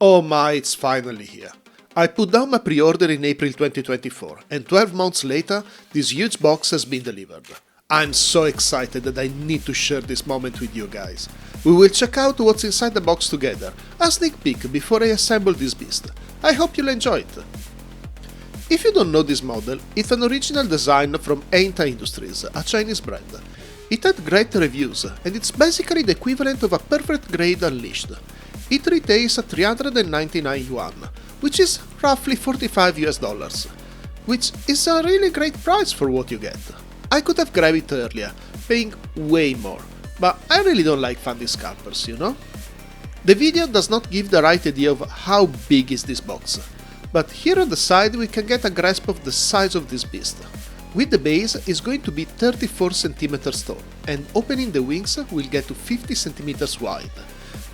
Oh my, it's finally here. I put down my pre-order in April 2024 and 12 months later, this huge box has been delivered. I'm so excited that I need to share this moment with you guys. We will check out what's inside the box together, a sneak peek before I assemble this beast. I hope you'll enjoy it. If you don't know this model, it's an original design from Einta Industries, a Chinese brand. It had great reviews and it's basically the equivalent of a Perfect Grade Unleashed. It retails at 399 yuan, which is roughly $45 US, which is a really great price for what you get. I could have grabbed it earlier, paying way more, but I really don't like funding scalpers, you know? The video does not give the right idea of how big is this box, but here on the side we can get a grasp of the size of this beast. With the base is going to be 34 cm tall, and opening the wings will get to 50 cm wide.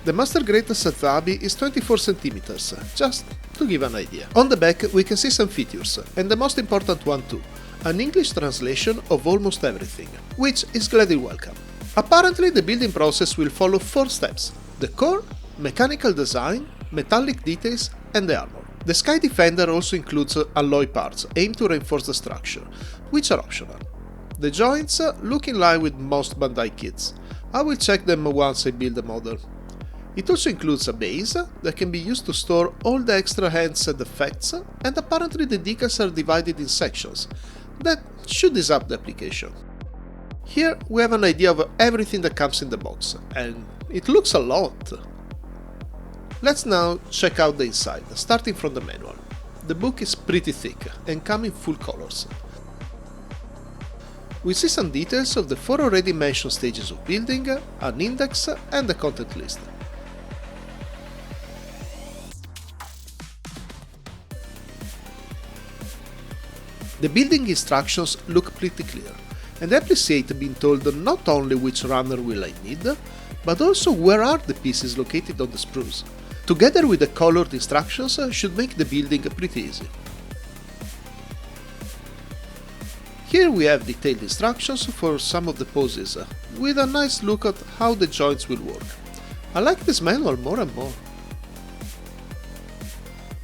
The Master Grade Satzabi is 24 cm, just to give an idea. On the back we can see some features, and the most important one too, an English translation of almost everything, which is gladly welcome. Apparently the building process will follow 4 steps: the core, mechanical design, metallic details and the armor. The Sky Defender also includes alloy parts aimed to reinforce the structure, which are optional. The joints look in line with most Bandai kits. I will check them once I build the model. It also includes a base that can be used to store all the extra hands and effects, and apparently the decals are divided in sections. That should ease up the application. Here we have an idea of everything that comes in the box, and it looks a lot. Let's now check out the inside, starting from the manual. The book is pretty thick and comes in full colors. We see some details of the 4 already mentioned stages of building, an index and a content list. The building instructions look pretty clear, and I appreciate being told not only which runner will I need, but also where are the pieces located on the sprues. Together with the colored instructions should make the building pretty easy. Here we have detailed instructions for some of the poses, with a nice look at how the joints will work. I like this manual more and more.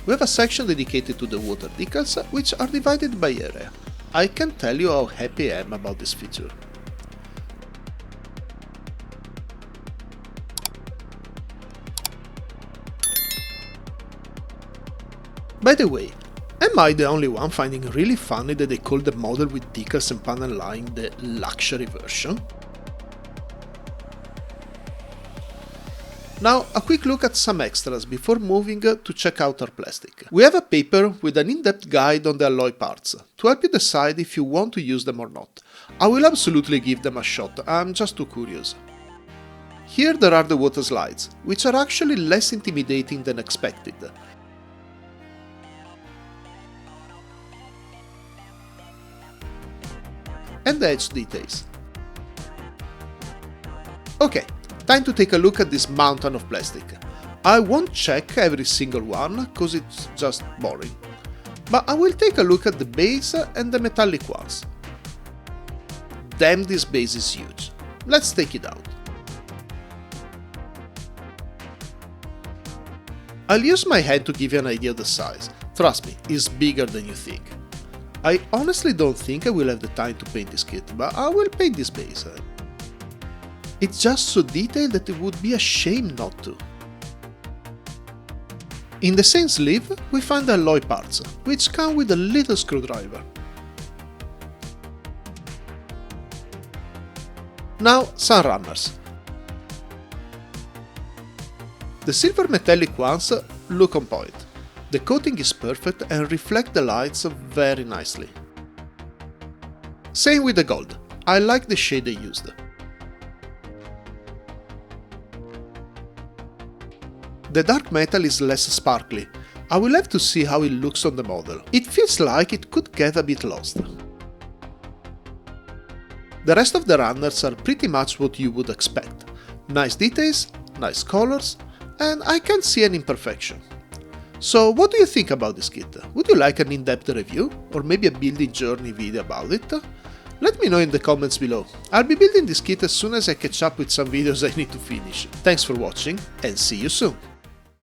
We have a section dedicated to the water decals, which are divided by area. I can't tell you how happy I am about this feature. By the way, am I the only one finding it really funny that they call the model with decals and panel line the luxury version? Now a quick look at some extras before moving to check out our plastic. We have a paper with an in-depth guide on the alloy parts, to help you decide if you want to use them or not. I will absolutely give them a shot, I'm just too curious. Here there are the water slides, which are actually less intimidating than expected. And the edge details. Okay, time to take a look at this mountain of plastic. I won't check every single one, cause it's just boring. But I will take a look at the base and the metallic ones. Damn, this base is huge. Let's take it out. I'll use my hand to give you an idea of the size. Trust me, it's bigger than you think. I honestly don't think I will have the time to paint this kit, but I will paint this base. It's just so detailed that it would be a shame not to. In the same sleeve we find the alloy parts, which come with a little screwdriver. Now some runners. The silver metallic ones look on point. The coating is perfect and reflects the lights very nicely. Same with the gold, I like the shade they used. The dark metal is less sparkly. I will have to see how it looks on the model. It feels like it could get a bit lost. The rest of the runners are pretty much what you would expect. Nice details, nice colors, and I can't see any imperfection. So what do you think about this kit? Would you like an in-depth review, or maybe a building journey video about it? Let me know in the comments below. I'll be building this kit as soon as I catch up with some videos I need to finish. Thanks for watching and see you soon!